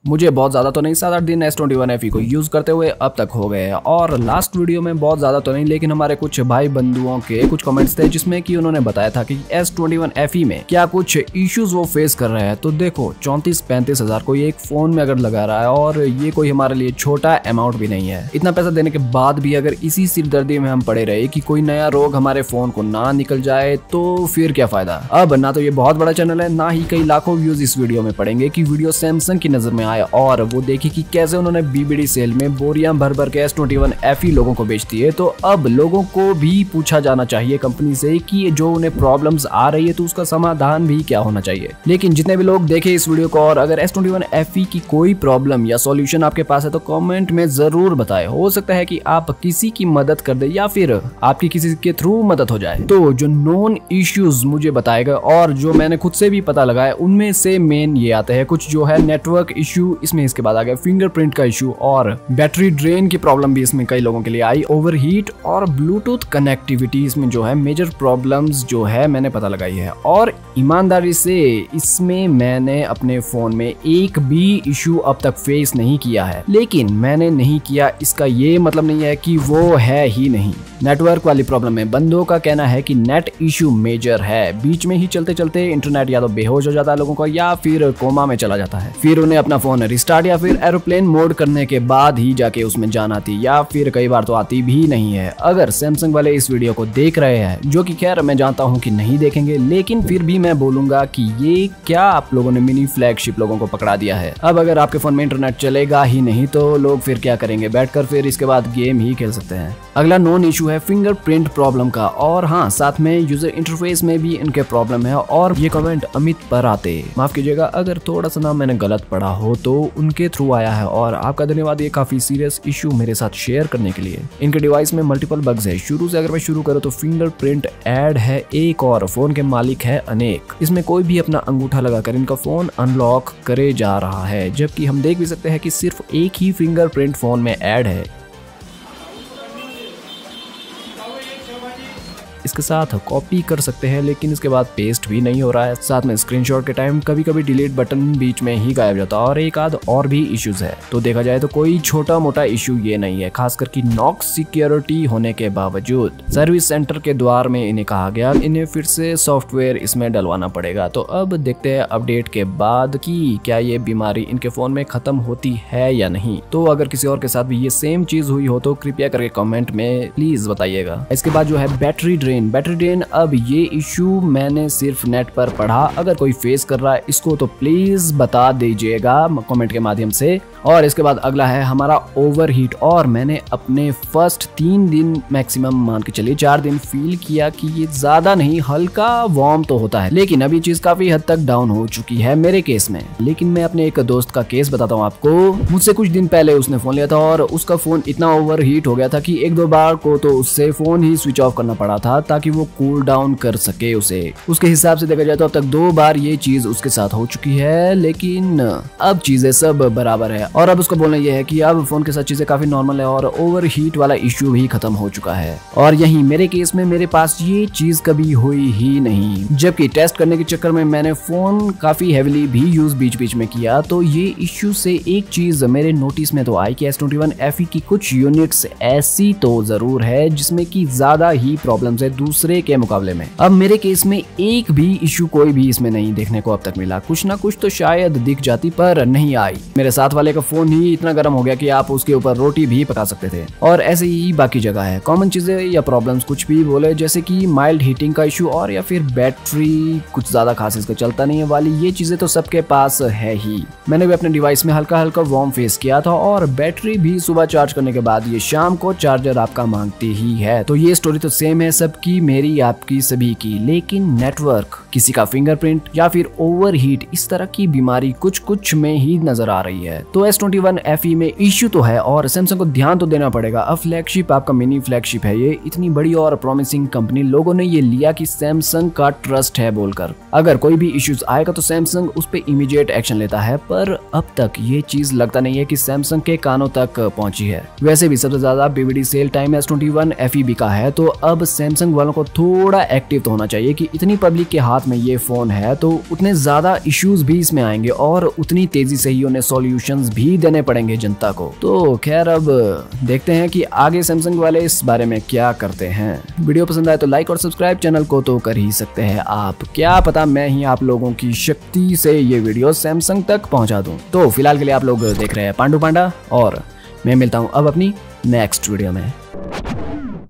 मुझे बहुत ज्यादा तो नहीं, 7-8 दिन S21 FE को यूज करते हुए अब तक हो गए हैं। और लास्ट वीडियो में बहुत ज्यादा तो नहीं, लेकिन हमारे कुछ भाई बंधुओं के कुछ कमेंट्स थे जिसमें कि उन्होंने बताया था कि S21 FE में क्या कुछ इश्यूज वो फेस कर रहे हैं। तो देखो 34-35 हजार कोई एक फोन में अगर लगा रहा है, और ये कोई हमारे लिए छोटा अमाउंट भी नहीं है। इतना पैसा देने के बाद भी अगर इसी सिरदर्दी में हम पड़े रहे कि कोई नया रोग हमारे फोन को ना निकल जाए तो फिर क्या फायदा। अब ना तो ये बहुत बड़ा चैनल है, ना ही कई लाखों व्यूज इस वीडियो में पड़ेंगे कि वीडियो सैमसंग की नजर में आए और वो देखी कि कैसे उन्होंने BBD सेल में बोरियां भर भर के S21 FE लोगों को बेचती है। तो अब लोगों को भी पूछा जाना चाहिए कंपनी से कि जो उन्हें प्रॉब्लम्स आ रही है तो उसका समाधान भी क्या होना चाहिए। लेकिन जितने भी लोग देखे इस वीडियो को और अगर S21 FE की कोई प्रॉब्लम या सॉल्यूशन आपके पास है तो कमेंट में जरूर बताएं। हो सकता है कि आप किसी की मदद कर दे या फिर आपकी किसी के थ्रू मदद हो जाए। तो जो नोन इश्यूज मुझे बताएगा और जो मैंने खुद से भी पता लगाया उनमें से मेन ये आते हैं। कुछ जो है नेटवर्क इश्यू, इसमें इसके बाद आ गया फिंगरप्रिंट का इश्यू और बैटरी ड्रेन की प्रॉब्लम भी इसमें कई लोगों के लिए आई, ओवरहीट और ब्लूटूथ कनेक्टिविटी इसमें जो है मेजर प्रॉब्लम्स जो है मैंने पता लगाई है। और ईमानदारी से इसमें मैंने अपने फोन में एक भी इश्यू अब तक फेस नहीं किया है। लेकिन मैंने नहीं किया इसका ये मतलब नहीं है कि वो है ही नहीं। नेटवर्क वाली प्रॉब्लम में बंदों का कहना है कि नेट इश्यू मेजर है, बीच में ही चलते चलते इंटरनेट या तो बेहोश हो जाता है लोगों का या फिर कोमा में चला जाता है। फिर उन्हें अपना फोन रिस्टार्ट या फिर एरोप्लेन मोड करने के बाद ही जाके उसमें जान आती, या फिर कई बार तो आती भी नहीं है। अगर सैमसंग वाले इस वीडियो को देख रहे हैं, जो कि खैर मैं जानता हूँ कि नहीं देखेंगे, लेकिन फिर भी मैं बोलूंगा कि ये क्या आप लोगों ने मिनी फ्लैगशिप लोगों को पकड़ा दिया है। अब अगर आपके फोन में इंटरनेट चलेगा ही नहीं तो लोग फिर क्या करेंगे, बैठकर फिर इसके बाद गेम ही खेल सकते हैं। अगला नॉन इशू है फिंगरप्रिंट प्रॉब्लम का, और हाँ साथ में यूजर इंटरफेस में भी इनके प्रॉब्लम है। और ये कमेंट अमित पर आते, माफ कीजिएगा अगर थोड़ा सा नाम मैंने गलत पढ़ा हो, तो उनके थ्रू आया है और आपका धन्यवाद ये काफी सीरियस इशू मेरे साथ शेयर करने के लिए। इनके डिवाइस में मल्टीपल बग्स है। शुरू से अगर मैं शुरू करूँ तो फिंगरप्रिंट ऐड है एक और फोन के मालिक है अनेक। इसमें कोई भी अपना अंगूठा लगाकर इनका फोन अनलॉक करे जा रहा है, जबकि हम देख भी सकते हैं कि सिर्फ एक ही फिंगरप्रिंट फोन में ऐड है। इसके साथ कॉपी कर सकते हैं लेकिन इसके बाद पेस्ट भी नहीं हो रहा है। साथ में स्क्रीनशॉट के टाइम कभी कभी डिलीट बटन बीच में ही गायब जाता है और एक आध और भी इश्यूज है। तो देखा जाए तो कोई छोटा मोटा इश्यू ये नहीं है, खासकर की नॉक्स सिक्योरिटी होने के बावजूद सर्विस सेंटर के द्वार में इन्हें कहा गया इन्हें फिर से सॉफ्टवेयर इसमें डलवाना पड़ेगा। तो अब देखते हैं अपडेट के बाद कि क्या ये बीमारी इनके फोन में खत्म होती है या नहीं। तो अगर किसी और के साथ भी ये सेम चीज हुई हो तो कृपया करके कमेंट में प्लीज बताइएगा। इसके बाद जो है बैटरी ड्रेन, अब ये इशू मैंने सिर्फ नेट पर पढ़ा। अगर कोई फेस कर रहा है इसको तो प्लीज बता दीजिएगा कमेंट के माध्यम से। और इसके बाद अगला है हमारा ओवरहीट, और मैंने अपने फर्स्ट 3 दिन मैक्सिमम मान के चलिए 4 दिन फील किया कि ये ज्यादा नहीं हल्का वार्म तो होता है, लेकिन अब ये चीज काफी हद तक डाउन हो चुकी है मेरे केस में। लेकिन मैं अपने एक दोस्त का केस बताता हूँ आपको। मुझसे कुछ दिन पहले उसने फोन लिया था और उसका फोन इतना ओवरहीट हो गया था कि 1-2 बार को तो उससे फोन ही स्विच ऑफ करना पड़ा था ताकि वो कूल डाउन कर सके उसे। उसके हिसाब से देखा जाए तो अब तक 2 बार ये चीज उसके साथ हो चुकी है, लेकिन अब चीजें सब बराबर है। और अब उसका बोलना यह है कि अब फोन के साथ चीजें काफी नॉर्मल है और ओवरहीट वाला इश्यू भी खत्म हो चुका है। और यही मेरे केस में मेरे पास ये चीज कभी हुई ही नहीं, जबकि टेस्ट करने के चक्कर में मैंने फोन काफी हेवीली भी यूज बीच बीच में किया। तो ये इश्यू से एक चीज मेरे नोटिस में तो आई कि S21 FE की कुछ यूनिट्स ऐसी तो जरूर है जिसमें की ज्यादा ही प्रॉब्लम्स है दूसरे के मुकाबले में। अब मेरे केस में एक भी इशू कोई भी इसमें नहीं देखने को अब तक मिला। कुछ ना कुछ तो शायद दिख जाती पर नहीं आई। मेरे साथ वाले का फोन ही इतना गर्म हो गया कि आप उसके ऊपर रोटी भी पका सकते थे। और ऐसे ही बाकी जगह है कॉमन चीजें या प्रॉब्लम्स कुछ भी बोले, जैसे कि माइल्ड हीटिंग का इशू और या फिर बैटरी कुछ ज्यादा खास इसका चलता नहीं है वाली, ये चीजें तो सबके पास है ही। मैंने भी अपने डिवाइस में हल्का हल्का वार्म फेस किया था और बैटरी भी सुबह चार्ज करने के बाद ये शाम को चार्जर आपका मांगती ही है। तो ये स्टोरी तो सेम है सबकी, मेरी आपकी सभी की। लेकिन नेटवर्क, किसी का फिंगरप्रिंट या फिर ओवरहीट, इस तरह की बीमारी कुछ कुछ में ही नजर आ रही है। तो S21 FE में इश्यू तो है और सैमसंग को ध्यान तो देना पड़ेगा। अब फ्लैगशिप आपका मिनी फ्लैगशिप है, ये इतनी बड़ी और प्रॉमिसिंग कंपनी, लोगों ने ये लिया कि सैमसंग का ट्रस्ट है बोलकर। अगर कोई भी इश्यूज आएगा तो सैमसंग उस पर इमीडिएट एक्शन लेता है, पर अब तक ये चीज लगता नहीं है कि सैमसंग के कानों तक पहुंची है। वैसे भी सबसे ज्यादा BBD cell time S21 FE बिका है, तो अब सैमसंग सैमसंग वालों को थोड़ा एक्टिव तो होना चाहिए कि इतनी पब्लिक के हाथ में ये फोन है तो उतने ज्यादा इश्यूज भी इसमें आएंगे और उतनी तेजी से ही उन्हें सॉल्यूशंस भी देने पड़ेंगे जनता को। तो खैर अब देखते हैं कि आगे सैमसंग वाले इस बारे में क्या करते हैं। वीडियो पसंद आए तो लाइक और सब्सक्राइब चैनल को तो कर ही सकते हैं आप, क्या पता मैं ही आप लोगों की शक्ति से ये वीडियो सैमसंग तक पहुंचा दूं। तो फिलहाल के लिए आप लोग देख रहे हैं पांडू पांडा और मैं मिलता हूं अब अपनी नेक्स्ट वीडियो में।